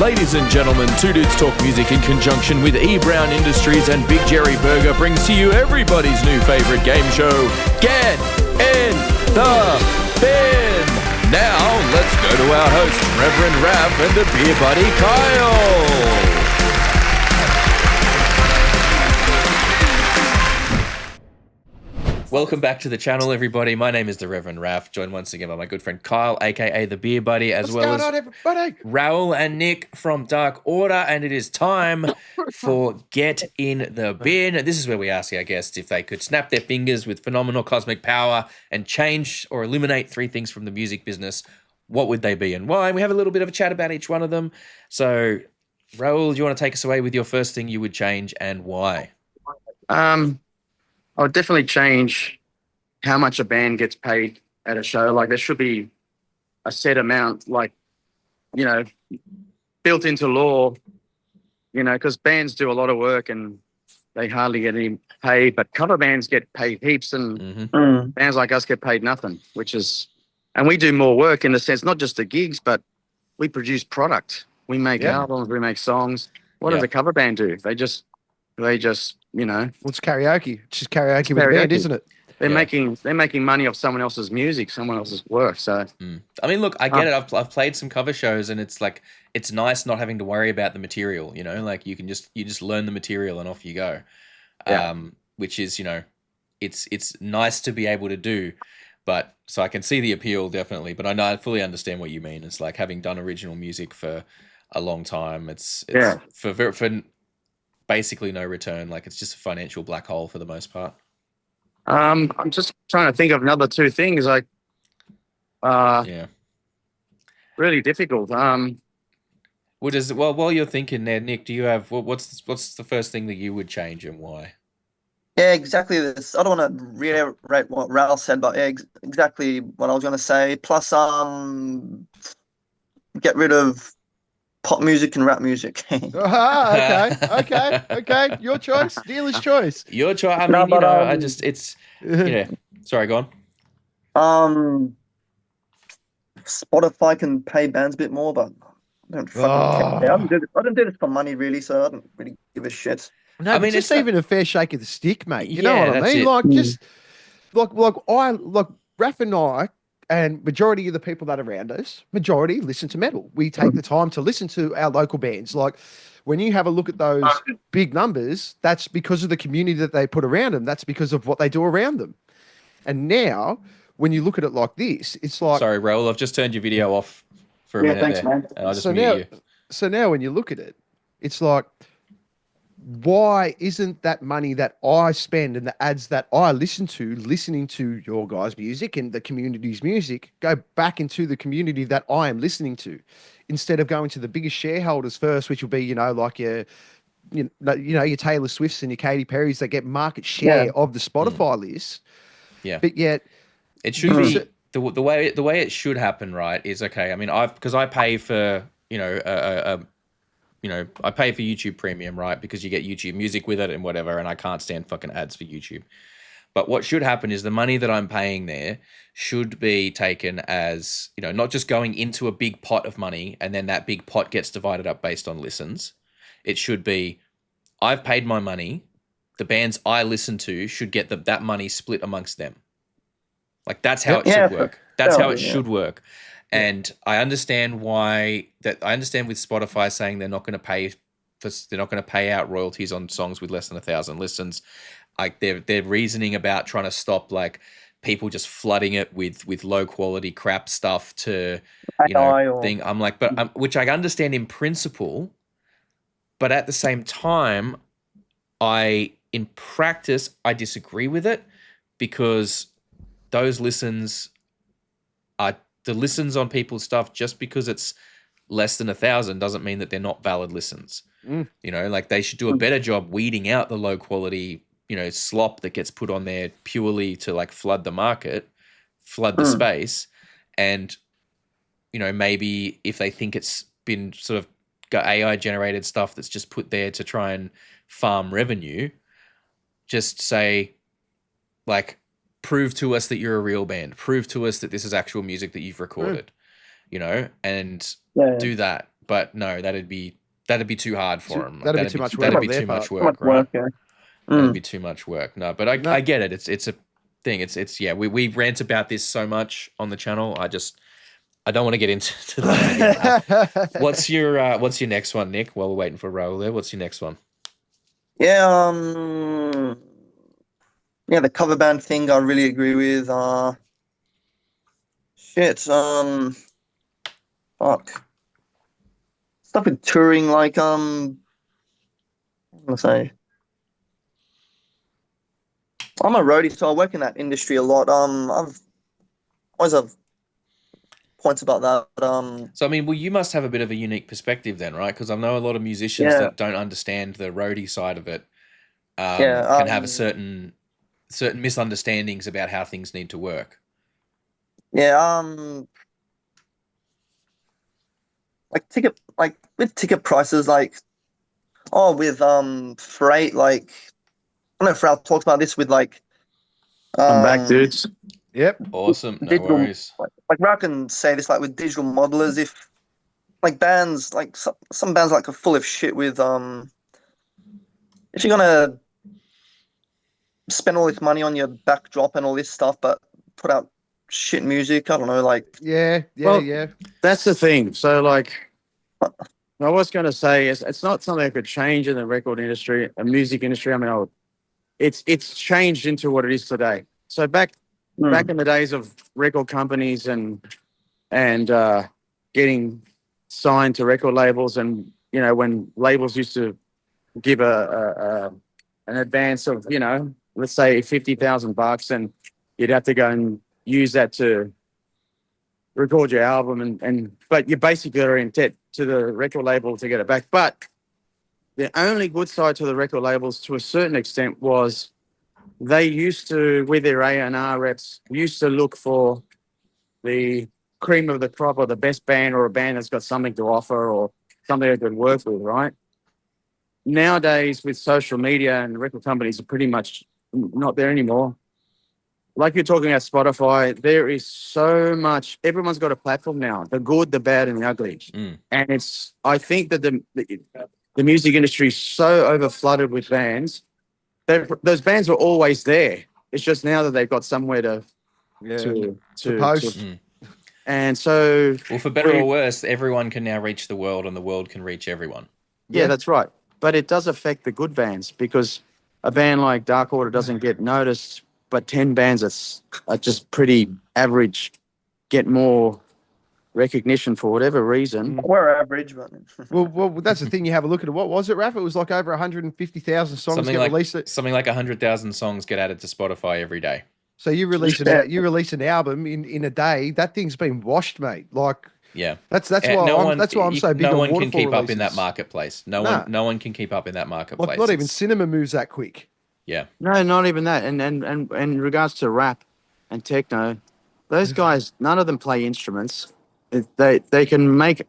Ladies and gentlemen, Two Dudes Talk Music in conjunction with E. Brown Industries and Big Jerry Burger brings to you everybody's new favourite game show, Get in the Bin. Now, let's go to our host, Reverend Raph and the beer buddy, Kyle. Welcome back to the channel, everybody. My name is the Reverend Raph, joined once again by my good friend Kyle, aka the Beer Buddy, as well as everybody? Raoul and Nick from Dark Order, and it is time for Get in the Bin. This is where we ask our guests if they could snap their fingers with phenomenal cosmic power and change or eliminate three things from the music business. What would they be and why? And we have a little bit of a chat about each one of them. So, Raoul, do you want to take us away with your first thing you would change and why? I would definitely change how much a band gets paid at a show. Like, there should be a set amount, like, you know, built into law, you know, because bands do a lot of work and they hardly get any pay, but cover bands get paid heaps and bands like us get paid nothing, which is, and we do more work in the sense, not just the gigs, but we produce product. We make albums, we make songs. What does a cover band do? They just, you know. Well, it's karaoke. It's just karaoke with a band, isn't it? They're making money off someone else's music, someone else's work. So, I mean, look, I get it. I've played some cover shows, and it's like it's nice not having to worry about the material. You know, like you just learn the material and off you go. Which is, you know, it's nice to be able to do. But so I can see the appeal definitely. But I fully understand what you mean. It's like having done original music for a long time. It's for basically no return. Like it's just a financial black hole for the most part. I'm just trying to think of another two things. Like, really difficult. While you're thinking there, Nick, do you have what's the first thing that you would change and why? Yeah, exactly this. I don't want to reiterate what Ralph said, but yeah, exactly what I was going to say. Plus, get rid of pop music and rap music. Okay. Your choice, dealer's choice. Your choice. I mean, it's Sorry, go on. Spotify can pay bands a bit more, but I don't fucking care. I don't do this for money, really, so I don't really give a shit. No, I mean, it's even a fair shake of the stick, mate. You know what I mean? Like, just like Raph and I. And majority of the people that are around us, listen to metal. We take the time to listen to our local bands. Like when you have a look at those big numbers, that's because of the community that they put around them. That's because of what they do around them. And now when you look at it like this, it's like... Sorry, Raoul, I've just turned your video off for a minute there. Man. And I'll just mute you. So now when you look at it, it's like, why isn't that money that I spend and the ads that I listen to, listening to your guys' music and the community's music, go back into the community that I am listening to, instead of going to the biggest shareholders first, which will be, like your Taylor Swifts and your Katy Perrys that get market share of the Spotify list. Yeah, but yet it should be the way it should happen, right? Is okay. I mean, because I pay for I pay for YouTube Premium, right? Because you get YouTube Music with it and whatever, and I can't stand fucking ads for YouTube. But what should happen is the money that I'm paying there should be taken as, not just going into a big pot of money and then that big pot gets divided up based on listens. It should be, I've paid my money, the bands I listen to should get that money split amongst them. Like that's how it should work. That's how it should work. And I understand with Spotify saying they're not going to pay out royalties on songs with less than 1,000 listens. Like their reasoning about trying to stop like people just flooding it with low quality crap stuff to thing. I'm like, but which I understand in principle, but at the same time, in practice I disagree with it because those listens are. The listens on people's stuff, just because it's less than 1,000 doesn't mean that they're not valid listens. Like they should do a better job weeding out the low quality, slop that gets put on there purely to like flood the market, flood the space. And, maybe if they think it's been sort of got AI generated stuff that's just put there to try and farm revenue, just say like, prove to us that you're a real band. Prove to us that this is actual music that you've recorded, and do that. but no, that'd be too hard for them. That'd be too much work that'd on be their too much part. Too much work, right? work, yeah. That'd Mm. be too much work. No, but I No. I get it. It's a thing. It's yeah. We rant about this so much on the channel. I don't want to get into to that again. What's your next one, Nick? While we're waiting for Raul there, what's your next one? Yeah, yeah, the cover band thing I really agree with. Shit, fuck. Stuff with touring, like, what am I gonna say? I'm a roadie, so I work in that industry a lot. I've always have points about that. So I mean, well, you must have a bit of a unique perspective then, right? Because I know a lot of musicians Yeah, that don't understand the roadie side of it yeah, can have a certain misunderstandings about how things need to work. yeah. Like with ticket prices, like, oh, with freight, like, I don't know if Ralph talks about this with like I'm back, um dudes. Yep. Awesome, no digital, worries. like Ralph can say this, like with digital modelers, if like bands, like some bands like are full of shit with if you're gonna spend all this money on your backdrop and all this stuff, but put out shit music, I don't know, like, Yeah. Well, Yeah. That's the thing. So, like, I was going to say is it's not something that could change in the record industry, the music industry. I mean, it's changed into what it is today. So back in the days of record companies and getting signed to record labels, and when labels used to give an advance of let's say $50,000, and you'd have to go and use that to record your album, and but you basically are in debt to the record label to get it back. But the only good side to the record labels, to a certain extent, was they used to, with their A&R reps, used to look for the cream of the crop, or the best band, or a band that's got something to offer, or something they could work with, right? Nowadays, with social media, and record companies are pretty much not there anymore. Like you're talking about Spotify, there is so much. Everyone's got a platform now, the good, the bad, and the ugly. Mm. And I think that the music industry is so overflooded with bands. Those bands were always there. It's just now that they've got somewhere to Yeah. to post. Mm. And so, Well, for better or worse, everyone can now reach the world, and the world can reach everyone. yeah, that's right. But it does affect the good bands, because a band like Dark Order doesn't get noticed, but 10 bands are just pretty average get more recognition for whatever reason. we're average, but Well, that's the thing. You have a look at it. What was it, Raph? It was like over 150,000 songs Something get like released. something like 100,000 songs get added to Spotify every day. So you release Yeah. you release an album in a day. That thing's been washed, mate. Like Yeah, that's And why no I'm one, that's why I'm so big no on one can waterfall keep up in that releases. marketplace. Nah. No one can keep up in that marketplace. Like not even It's- cinema moves that quick. Yeah, No, not even that. And in regards to rap and techno, those guys, none of them play instruments. They can make,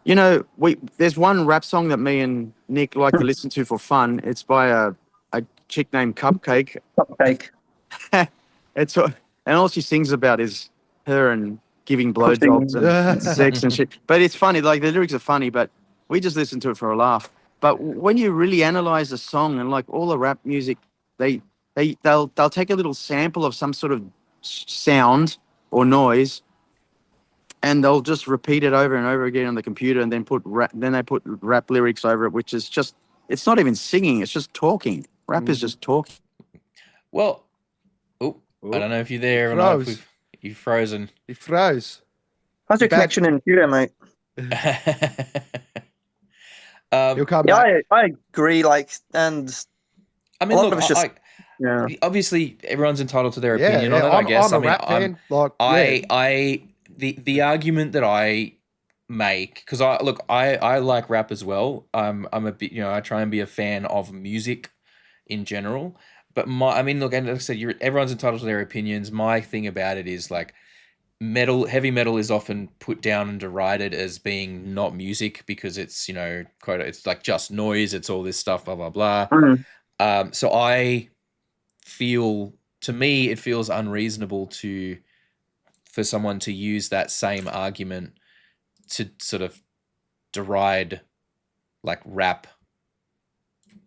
there's one rap song that me and Nick like to listen to for fun. It's by a chick named Cupcake. cupcake. And all she sings about is her and giving blowjobs Pushing. and sex and shit. But it's funny, like the lyrics are funny, but we just listen to it for a laugh. But when you really analyze the song, and like all the rap music, they'll take a little sample of some sort of sound or noise, and they'll just repeat it over and over again on the computer, and then they put rap lyrics over it, which is just, it's not even singing, it's just talking. Rap is just talking. well, I don't know if you're there or not. If you've frozen. He froze. How's your Back- connection in here, mate? He'll come Yeah, back. I agree. Like, and I mean, a lot look, of it's just, yeah. obviously everyone's entitled to their Yeah, opinion on it. I guess. I'm a rap fan. Like, The argument that I make, because I like rap as well. I'm a bit, I try and be a fan of music in general. But look, and like I said, everyone's entitled to their opinions. My thing about it is like heavy metal is often put down and derided as being not music because it's, quote, it's like just noise. It's all this stuff, blah, blah, blah. Mhm. So I feel, to me, it feels unreasonable for someone to use that same argument to sort of deride like rap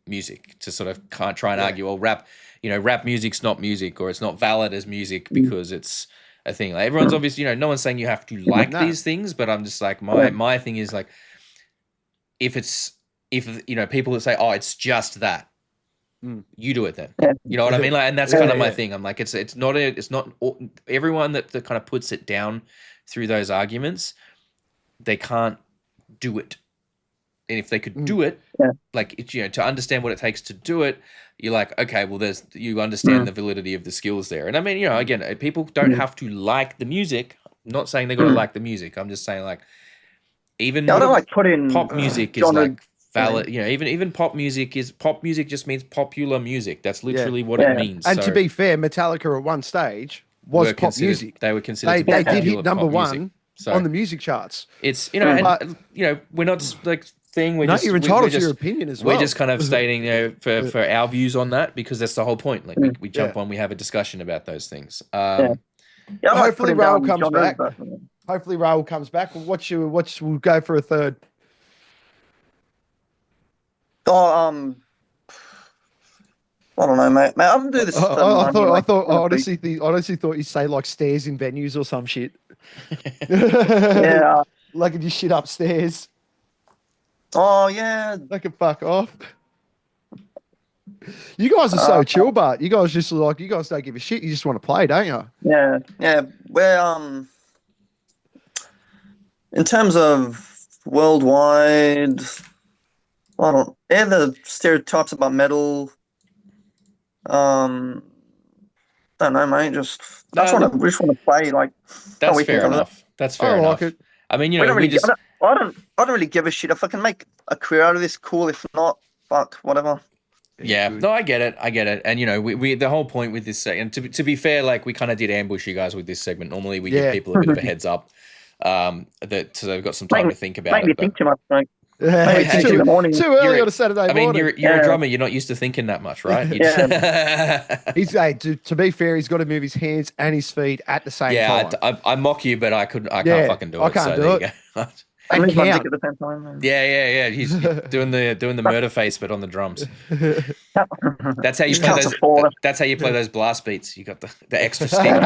music, to sort of can't try and argue, well, rap music's not music, or it's not valid as music because it's a thing. Like, everyone's obviously, no one's saying you have to like No. these things, but I'm just like, my thing is like, if people that say, oh, it's just that, you do it then. You know what I mean? Like, and that's kind of my thing. I'm like, it's not everyone that kind of puts it down through those arguments, they can't do it. And if they could do it, like, it's, to understand what it takes to do it, you're like, okay, well, you understand the validity of the skills there. And I mean, again, people don't have to like the music. I'm not saying they got to like the music. I'm just saying, like, even I don't like put in pop music is genre. like valid. Even pop music just means popular music. That's literally what it means. And so to be fair, Metallica at one stage was pop music. They were considered. They to be did hit popular number pop music. one So on the music charts. it's But- and we're not just like saying we're No, just you're we're entitled to just- your opinion as well. We're just kind of stating, for our views on that, because that's the whole point. Like, we jump on, we have a discussion about those things. Yeah, I like Hopefully putting Raoul down comes genres, back. but- Hopefully Raoul comes back. We'll go for a third. Oh, I don't know, mate. I don't do this. For I money, like, honestly thought you'd say like stairs in venues or some shit. Yeah. Like, if you shit upstairs, Oh yeah. they can fuck off. You guys are so chill, but you guys don't give a shit. You just want to play, don't you? Yeah. Yeah. We're in terms of worldwide, the stereotypes about metal. Don't know, mate. Just we just want to play. Like, That's we fair think of it. enough. That's fair I enough. like it. I mean, We don't really. just I don't really give a shit if I can make a career out of this. Cool. If not, fuck, whatever. yeah. No, I get it. And we the whole point with this segment, to be fair, like, we kind of did ambush you guys with this segment. Normally, we give people a bit of a heads up, so they've got some time to think about Make it. me but- think too much, mate. It's Hey, in the morning. too early You're- on a Saturday I mean, morning. you're a Yeah. drummer. You're not used to thinking that much, right? You To be fair, he's got to move his hands and his feet at the same yeah, time. I mock you, but I can't Yeah, fucking do it. I can't so do there it. you go. I And move my dick count. at the same time. Man. Yeah. He's doing the murder face, but on the drums. That's how you play Counts those. to four. That's how you play those blast beats. You got the extra stick.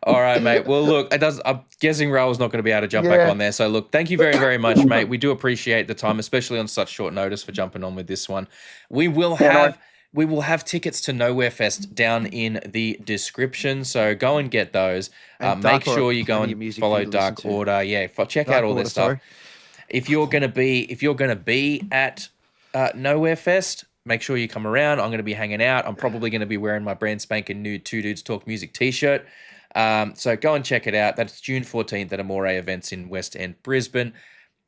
All right, mate. Well, look, I'm guessing Raul's not going to be able to jump back Yeah. on there. So, look, thank you very, very much, mate. We do appreciate the time, especially on such short notice, for jumping on with this one. We will have tickets to Nowhere Fest down in the description, so go and get those. And Make Dark Order, sure you go plenty of and music follow for you to Dark listen to. Order. Yeah, check Dark out all Order, this stuff. sorry. If you're gonna be at Nowhere Fest, make sure you come around. I'm gonna be hanging out. I'm probably gonna be wearing my brand spanking new Two Dudes Talk Music T-shirt. So go and check it out. That's June 14th at Amore Events in West End, Brisbane.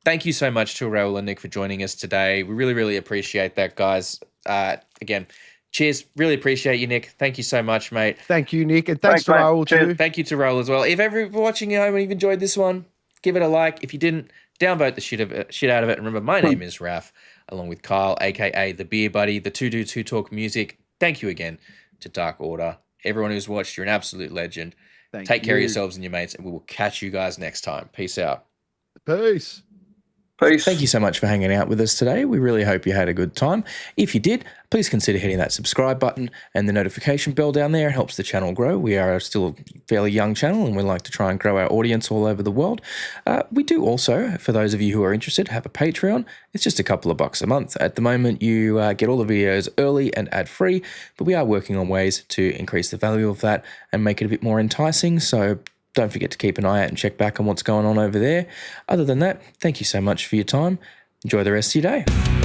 Thank you so much to Raoul and Nick for joining us today. We really, really appreciate that, guys. Again, cheers. Really appreciate you, Nick. Thank you so much, mate. Thank you, Nick, and thanks Thanks, to mate. Raoul too. Cheers. Thank you to Raoul as well. If ever you're watching at home and you've enjoyed this one, give it a like. If you didn't, downvote the shit out of it. And remember, my name is Raf, along with Kyle, aka the Beer Buddy, the Two Dudes Who Talk Music. Thank you again to Dark Order. Everyone who's watched, you're an absolute legend. Take care of yourselves and your mates, and we will catch you guys next time. Peace out. Peace. Peace. Thank you so much for hanging out with us today. We really hope you had a good time. If you did, please consider hitting that subscribe button and the notification bell down there. It helps the channel grow. We are still a fairly young channel, and we like to try and grow our audience all over the world. We do also, for those of you who are interested, have a Patreon. It's just a couple of bucks a month. At the moment, you get all the videos early and ad-free, but we are working on ways to increase the value of that and make it a bit more enticing. So don't forget to keep an eye out and check back on what's going on over there. Other than that, thank you so much for your time. Enjoy the rest of your day.